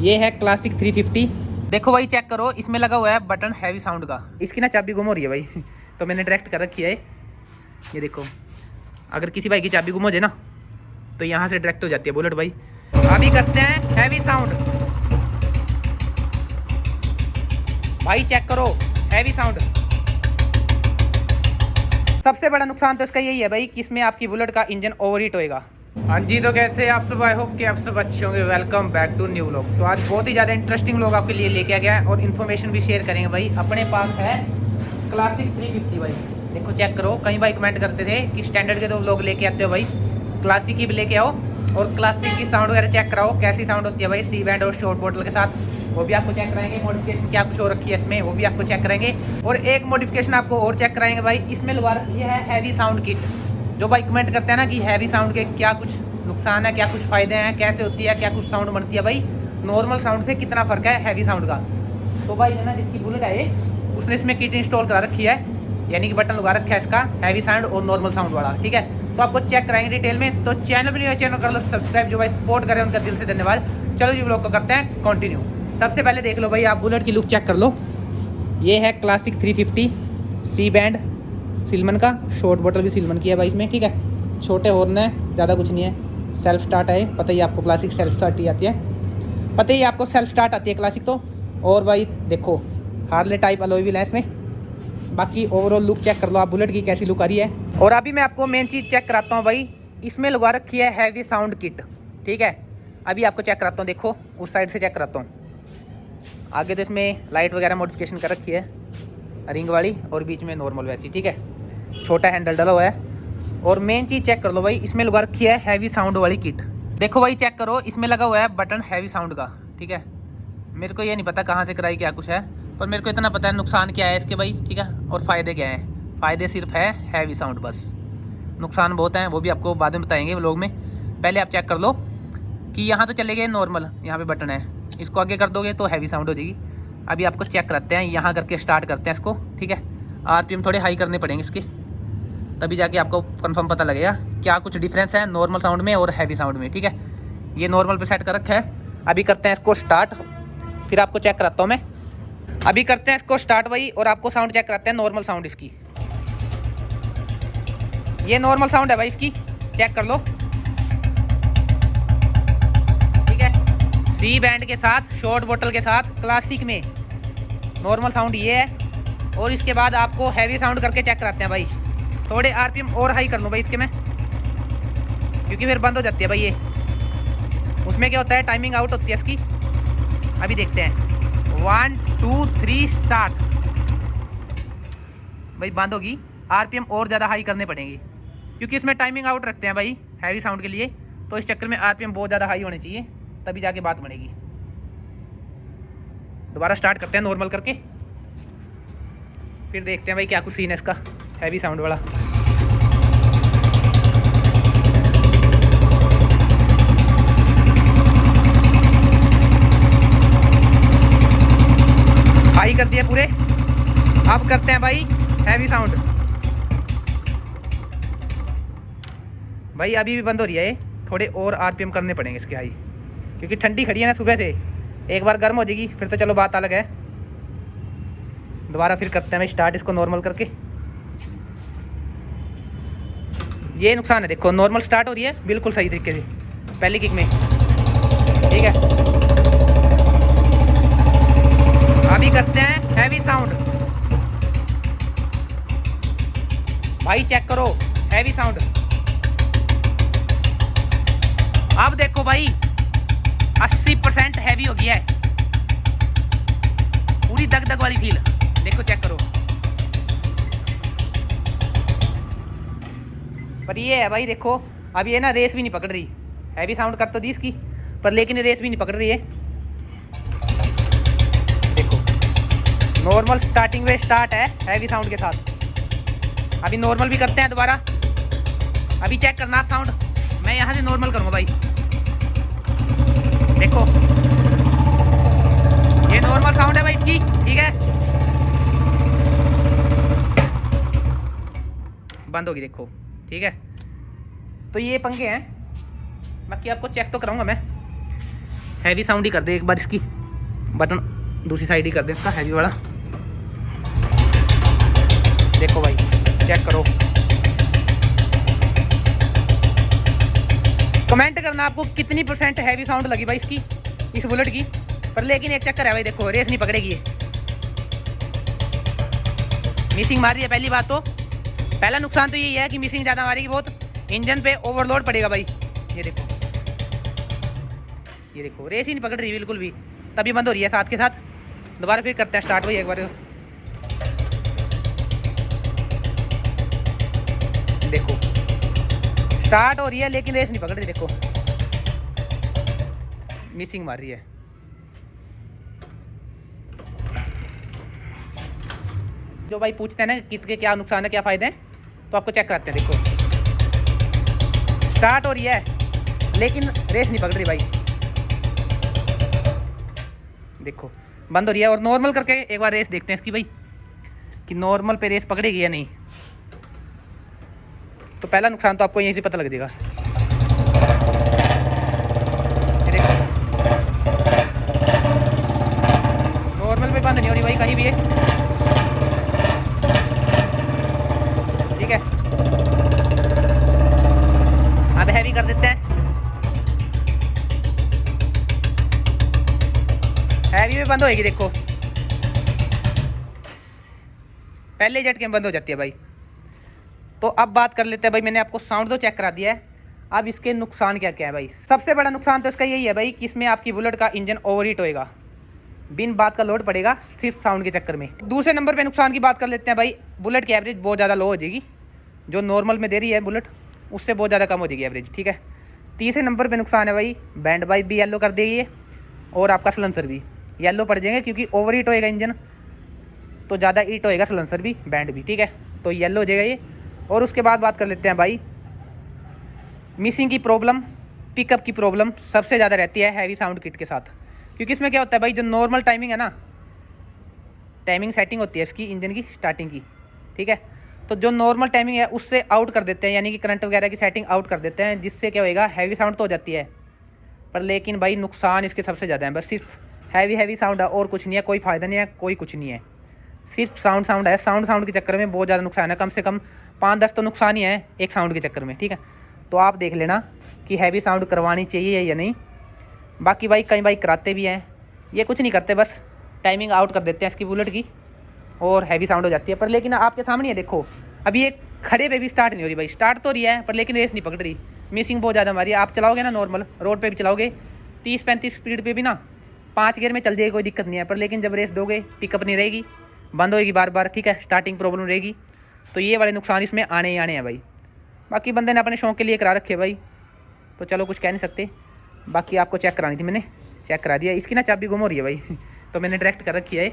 ये है क्लासिक 350। देखो भाई चेक करो, इसमें लगा हुआ है बटन हैवी साउंड का। इसकी ना चाबी गुम हो रही है भाई तो मैंने डायरेक्ट कर रखी है। ये देखो, अगर किसी भाई की चाबी गुम हो जाए ना तो यहाँ से डायरेक्ट हो जाती है बुलेट भाई। अभी करते हैं हैवी साउंड। भाई चेक करो, हैवी साउंड। सबसे बड़ा नुकसान तो इसका यही है भाई कि इसमें आपकी बुलेट का इंजन ओवरहीट होएगा। हाँ जी, तो कैसे आप सब, आई होप कि आप सब अच्छे होंगे। Welcome back to new vlog. तो आज बहुत ही ज़्यादा इंटरेस्टिंग व्लॉग आपके लिए लेके आ गया है और इन्फॉर्मेशन भी शेयर करेंगे भाई। अपने पास है क्लासिक 350 भाई। देखो चेक करो, कई भाई कमेंट करते थे कि स्टैंडर्ड के तो व्लॉग लेके आते हो भाई, क्लासिक की भी लेके आओ और क्लासिक की साउंड वगैरह चेक कराओ कैसी साउंड होती है भाई सी बैंड और शॉर्ट बोतल के साथ। वो भी आपको चेक कराएंगे। मॉडिफिकेशन क्या कुछ हो रखी है इसमें वो भी आपको चेक कराएंगे। और एक मॉडिफिकेशन आपको और चेक कराएंगे भाई, इसमें लगा रखी है हैवी साउंड किट। जो भाई कमेंट करते हैं ना कि हैवी साउंड के क्या कुछ नुकसान है, क्या कुछ फ़ायदे हैं, कैसे होती है, क्या कुछ साउंड बनती है भाई, नॉर्मल साउंड से कितना फ़र्क है हैवी साउंड का। तो भाई है ना, जिसकी बुलेट है उसने इसमें किट इंस्टॉल करा रखी है, यानी कि बटन लगा रखा है इसका हैवी साउंड और नॉर्मल साउंड वाला। ठीक है, तो आपको चेक कराएंगे डिटेल में। तो चैनल पर चैनल कर लो सब्सक्राइब, जो भाई सपोर्ट करें उनका दिल से धन्यवाद। चलो जी व्लॉग को करते हैं कंटिन्यू। सबसे पहले देख लो भाई, आप बुलेट की लुक चेक कर लो। ये है क्लासिक 350 सी बैंड सिलमन का। शॉर्ट बोतल भी सिलमन की है भाई इसमें। ठीक है, छोटे हॉर्न है, ज़्यादा कुछ नहीं है। सेल्फ स्टार्ट है, पता ही आपको क्लासिक सेल्फ स्टार्ट ही आती है, पता ही आपको सेल्फ स्टार्ट आती है क्लासिक तो। और भाई देखो, हार्ले टाइप अलॉय व्हील है इसमें। बाकी ओवरऑल लुक चेक कर लो आप बुलेट की कैसी लुक आ रही है। और अभी मैं आपको मेन चीज़ चेक कराता हूँ भाई, इसमें लगा रखी है हैवी साउंड किट। ठीक है, अभी आपको चेक कराता हूँ। देखो उस साइड से चेक कराता हूँ। आगे तो इसमें लाइट वगैरह मॉडिफिकेशन कर रखी है रिंग वाली, और बीच में नॉर्मल वैसी। ठीक है, छोटा हैंडल डला हुआ है। और मेन चीज़ चेक कर लो भाई, इसमें लगा रखी है हैवी साउंड वाली किट। देखो भाई चेक करो, इसमें लगा हुआ है बटन हैवी साउंड का। ठीक है, मेरे को ये नहीं पता कहाँ से कराई क्या कुछ है, पर मेरे को इतना पता है नुकसान क्या है इसके भाई। ठीक है, और फ़ायदे क्या हैं। फ़ायदे सिर्फ है हैवी साउंड बस, नुकसान बहुत हैं, वो भी आपको बाद में बताएंगे व्लॉग में। पहले आप चेक कर लो कि यहाँ तो चले गए नॉर्मल, यहाँ पे बटन है, इसको आगे कर दोगे तो हैवी साउंड हो जाएगी। अभी आपको चेक कराते हैं, यहाँ करके स्टार्ट करते हैं इसको। ठीक है, आरपीएम थोड़े हाई करने पड़ेंगे इसके, तभी जाके आपको कंफर्म पता लगेगा क्या कुछ डिफरेंस है नॉर्मल साउंड में और हैवी साउंड में। ठीक है, ये नॉर्मल पे सेट कर रखा है। अभी करते हैं इसको स्टार्ट, फिर आपको चेक कराता हूँ मैं। अभी करते हैं इसको स्टार्ट भाई, और आपको साउंड चेक कराते हैं नॉर्मल साउंड इसकी। ये नॉर्मल साउंड है भाई इसकी, चेक कर लो। ठीक है, सी बैंड के साथ शॉर्ट बोतल के साथ क्लासिक में नॉर्मल साउंड ये है। और इसके बाद आपको हैवी साउंड करके चेक कराते हैं भाई। थोड़े आरपीएम और हाई कर लूँ भाई इसके में, क्योंकि फिर बंद हो जाती है भाई ये। उसमें क्या होता है, टाइमिंग आउट होती है इसकी। अभी देखते हैं, 1 2 3 स्टार्ट। भाई बंद होगी, आरपीएम और ज़्यादा हाई करने पड़ेंगे, क्योंकि इसमें टाइमिंग आउट रखते हैं भाई हैवी साउंड के लिए। तो इस चक्कर में आरपीएम बहुत ज़्यादा हाई होने चाहिए, तभी जाके बात बनेगी। दोबारा स्टार्ट करते हैं नॉर्मल करके, फिर देखते हैं भाई क्या कुछ सीन है इसका हैवी साउंड वाला। हाई कर दिए पूरे, अब करते हैं भाई हैवी साउंड। भाई अभी भी बंद हो रही है ये, थोड़े और आरपीएम करने पड़ेंगे इसके हाई, क्योंकि ठंडी खड़ी है ना सुबह से। एक बार गर्म हो जाएगी फिर तो चलो बात अलग है। दोबारा फिर करते हैं भाई स्टार्ट इसको नॉर्मल करके। ये नुकसान है, देखो नॉर्मल स्टार्ट हो रही है बिल्कुल सही तरीके से पहली किक में। ठीक है, अभी करते हैं हैवी साउंड। भाई चेक करो हैवी साउंड। अब देखो भाई 80% हैवी हो गया है, पूरी दग दग वाली फील। देखो चेक करो, पर ये है भाई देखो, अब ये ना रेस भी नहीं पकड़ रही। हैवी साउंड कर तो दी इसकी, पर लेकिन रेस भी नहीं पकड़ रही है। देखो नॉर्मल स्टार्टिंग में स्टार्ट है हैवी साउंड के साथ। अभी नॉर्मल भी करते हैं दोबारा। अभी चेक करना साउंड, मैं यहाँ से नॉर्मल करूँगा भाई। देखो ये नॉर्मल साउंड है भाई इसकी। ठीक है, बंद होगी देखो। ठीक है, तो ये पंगे हैं, बाकी आपको चेक तो कराऊंगा मैं। हैवी साउंड ही कर दे एक बार, इसकी बटन दूसरी साइड ही कर दे इसका हैवी वाला। देखो भाई चेक करो, कमेंट करना आपको कितनी % हैवी साउंड लगी भाई इसकी, इस बुलेट की। पर लेकिन एक चक्कर है भाई, देखो रेस नहीं पकड़ेगी ये, मिसिंग मार रही है। पहली बात तो पहला नुकसान तो यही है कि मिसिंग ज़्यादा मारेगी बहुत, इंजन पे ओवरलोड पड़ेगा भाई। ये देखो, ये देखो रेस ही नहीं पकड़ रही बिल्कुल भी, तभी बंद हो रही है साथ के साथ। दोबारा फिर करते हैं स्टार्ट भाई एक बार। देखो स्टार्ट हो रही है लेकिन रेस नहीं पकड़ रही, देखो मिसिंग मार रही है। जो भाई पूछते हैं ना किट के क्या नुकसान है क्या फ़ायदे हैं, तो आपको चेक कराते हैं। देखो स्टार्ट हो रही है लेकिन रेस नहीं पकड़ रही भाई, देखो बंद हो रही है। और नॉर्मल करके एक बार रेस देखते हैं इसकी भाई, कि नॉर्मल पे रेस पकड़ेगी या नहीं। तो पहला नुकसान तो आपको यहीं से पता लग जाएगा। नॉर्मल पे बंद नहीं हो रही भाई कहीं भी है, ठीक है। अब हैवी कर देते हैं, हैवी में बंद होएगी। देखो पहले झटके में बंद हो जाती है भाई। तो अब बात कर लेते हैं भाई, मैंने आपको साउंड तो चेक करा दिया है, अब इसके नुकसान क्या क्या है भाई। सबसे बड़ा नुकसान तो इसका यही है भाई कि इसमें आपकी बुलेट का इंजन ओवरहीट होएगा, बिन बात का लोड पड़ेगा सिर्फ साउंड के चक्कर में। दूसरे नंबर पे नुकसान की बात कर लेते हैं भाई, बुलेट की एवरेज बहुत ज़्यादा लो हो जाएगी, जो नॉर्मल में दे रही है बुलेट उससे बहुत ज़्यादा कम हो जाएगी एवरेज, ठीक है। तीसरे नंबर पे नुकसान है भाई, बैंड पाइप भी येलो कर देगी और आपका सलेंसर भी येलो पड़ जाएंगे, क्योंकि ओवर हीट होएगा इंजन तो ज़्यादा हीट होएगा सलेंसर भी बैंड भी, ठीक है। तो येलो हो जाएगा ये। और उसके बाद बात कर लेते हैं भाई, मिसिंग की प्रॉब्लम, पिकअप की प्रॉब्लम सबसे ज़्यादा रहती है हैवी साउंड किट के साथ, क्योंकि इसमें क्या होता है भाई, जो नॉर्मल टाइमिंग है ना, टाइमिंग सेटिंग होती है इसकी इंजन की स्टार्टिंग की, ठीक है। तो जो नॉर्मल टाइमिंग है उससे आउट कर देते हैं, यानी कि करंट वगैरह की सेटिंग आउट कर देते हैं, जिससे क्या होएगा हैवी साउंड तो हो जाती है। पर लेकिन भाई नुकसान इसके सबसे ज़्यादा है, बस सिर्फ हैवी साउंड है और कुछ नहीं है, कोई फ़ायदा नहीं है, कोई कुछ नहीं है, सिर्फ साउंड है। साउंड के चक्कर में बहुत ज़्यादा नुकसान है, कम से कम 5-10 तो नुकसान ही है एक साउंड के चक्कर में, ठीक है। तो आप देख लेना कि हैवी साउंड करवानी चाहिए या नहीं। बाकी भाई कई भाई कराते भी हैं, ये कुछ नहीं करते, बस टाइमिंग आउट कर देते हैं इसकी बुलेट की और हैवी साउंड हो जाती है। पर लेकिन आपके सामने है, देखो अभी एक खड़े पे भी स्टार्ट नहीं हो रही भाई, स्टार्ट तो रही है पर लेकिन रेस नहीं पकड़ रही, मिसिंग बहुत ज़्यादा हमारी। आप चलाओगे ना नॉर्मल रोड पे भी चलाओगे 30-35 स्पीड पे भी ना 5 गियर में चल जाएगी, कोई दिक्कत नहीं है। पर लेकिन जब रेस दोगे पिकअप नहीं रहेगी, बंद होएगी बार बार, ठीक है, स्टार्टिंग प्रॉब्लम रहेगी। तो ये वाले नुकसान इसमें आने ही आने हैं भाई। बाकी बंदे ने अपने शौक के लिए करा रखे भाई, तो चलो कुछ कह नहीं सकते। बाकी आपको चेक करानी थी, मैंने चेक करा दिया। इसकी ना चाबी गुम हो रही है भाई तो मैंने डायरेक्ट कर रखी है,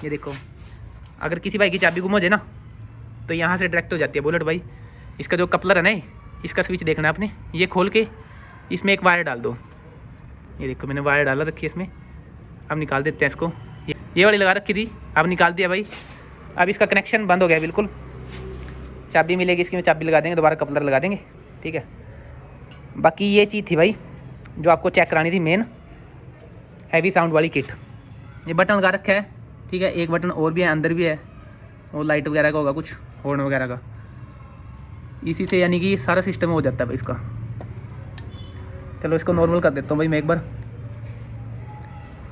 ये देखो। अगर किसी भाई की चाबी गुम हो जाए ना तो यहाँ से डायरेक्ट हो जाती है बुलेट भाई। इसका जो कपलर है ना, इसका स्विच देखना आपने, ये खोल के इसमें एक वायर डाल दो। ये देखो मैंने वायर डाला रखी है इसमें, अब निकाल देते हैं इसको। ये वाली लगा रखी थी, अब निकाल दिया भाई। अब इसका कनेक्शन बंद हो गया बिल्कुल। चाबी मिलेगी इसकी में चाबी लगा देंगे, दोबारा कपलर लगा देंगे, ठीक है। बाकी ये चीज़ थी भाई जो आपको चेक करानी थी, मेन हैवी साउंड वाली किट। ये बटन लगा रखा है, ठीक है, एक बटन और भी है, अंदर भी है, और लाइट वगैरह का होगा, कुछ हॉर्न वगैरह का, इसी से यानी कि सारा सिस्टम हो जाता है भाई इसका। चलो इसको नॉर्मल कर देता हूँ भाई मैं एक बार,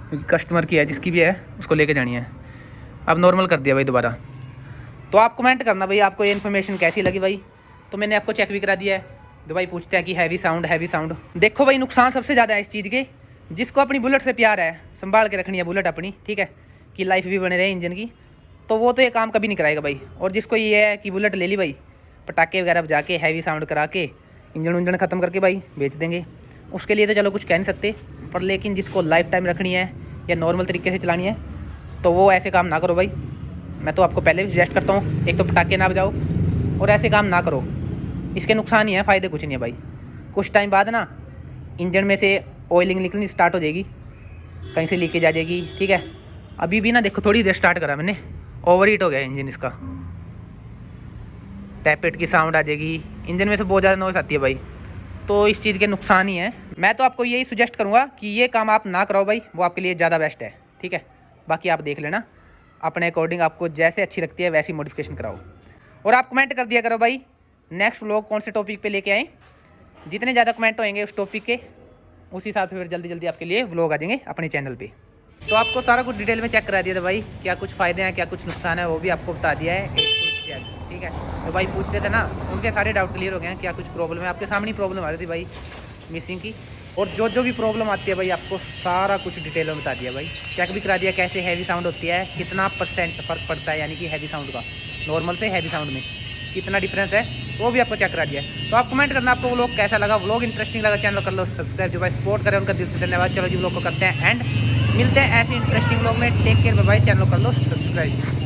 क्योंकि कस्टमर की है, जिसकी भी है उसको लेके जानी है। अब नॉर्मल कर दिया भाई दोबारा। तो आप कमेंट करना भाई आपको ये इन्फॉर्मेशन कैसी लगी भाई। तो मैंने आपको चेक भी करा दिया है। तो भाई पूछते हैं कि हैवी साउंड देखो भाई, नुकसान सबसे ज़्यादा है इस चीज़ के। जिसको अपनी बुलेट से प्यार है, संभाल के रखनी है बुलेट अपनी, ठीक है, कि लाइफ भी बने रहे इंजन की, तो वो तो ये काम कभी नहीं कराएगा भाई। और जिसको ये है कि बुलेट ले ली भाई, पटाखे वगैरह बजा के हैवी साउंड करा के इंजन ख़त्म करके भाई बेच देंगे, उसके लिए तो चलो कुछ कह नहीं सकते। पर लेकिन जिसको लाइफ टाइम रखनी है या नॉर्मल तरीके से चलानी है, तो वो ऐसे काम ना करो भाई। मैं तो आपको पहले भी सजेस्ट करता हूँ, एक तो पटाखे ना बजाओ और ऐसे काम ना करो। इसके नुकसान ही है, फ़ायदे कुछ नहीं है भाई। कुछ टाइम बाद ना इंजन में से ऑयलिंग निकलनी स्टार्ट हो जाएगी, कहीं से लीकेज आ जाएगी, ठीक है। अभी भी ना देखो थोड़ी देर स्टार्ट करा मैंने, ओवर हीट हो गया इंजन इसका, टैपेट की साउंड आ जाएगी, इंजन में से बहुत ज़्यादा नॉइस आती है भाई। तो इस चीज़ के नुकसान ही है, मैं तो आपको यही सुजेस्ट करूँगा कि ये काम आप ना कराओ भाई, वो आपके लिए ज़्यादा बेस्ट है। ठीक है, बाकी आप देख लेना अपने अकॉर्डिंग, आपको जैसे अच्छी लगती है वैसी मॉडिफिकेशन कराओ। और आप कमेंट कर दिया करो भाई नेक्स्ट व्लॉग कौन से टॉपिक पे लेके आएँ। जितने ज़्यादा कमेंट होंगे उस टॉपिक के, उस हिसाब से फिर जल्दी जल्दी आपके लिए व्लॉग आ जाएंगे अपने चैनल पे। तो आपको सारा कुछ डिटेल में चेक करा दिया था भाई, क्या कुछ फ़ायदे हैं क्या कुछ नुकसान है वो भी आपको बता दिया है ठीक है। तो भाई पूछते थे ना, उनके सारे डाउट क्लियर हो गए हैं, क्या कुछ प्रॉब्लम है आपके सामने प्रॉब्लम आ रही थी भाई मिसिंग की, और जो भी प्रॉब्लम आती है भाई आपको सारा कुछ डिटेल में बता दिया भाई। चेक भी करा दिया कैसे हैवी साउंड होती है, कितना % फ़र्क पड़ता है, यानी कि हैवी साउंड का नॉर्मल से हैवी साउंड में कितना डिफरेंस है वो भी आपको चेक करा दिया है। तो आप कमेंट करना आपको व्लॉग कैसा लगा, व्लॉग इंटरेस्टिंग लगा चैनल कर लो सब्सक्राइब, जो भाई सपोर्ट करें उनका दिल से धन्यवाद। चलो जी व्लॉग को करते हैं एंड मिलते हैं ऐसे इंटरेस्टिंग व्लॉग में। Take care, bye bye, channel कर लो सब्सक्राइब।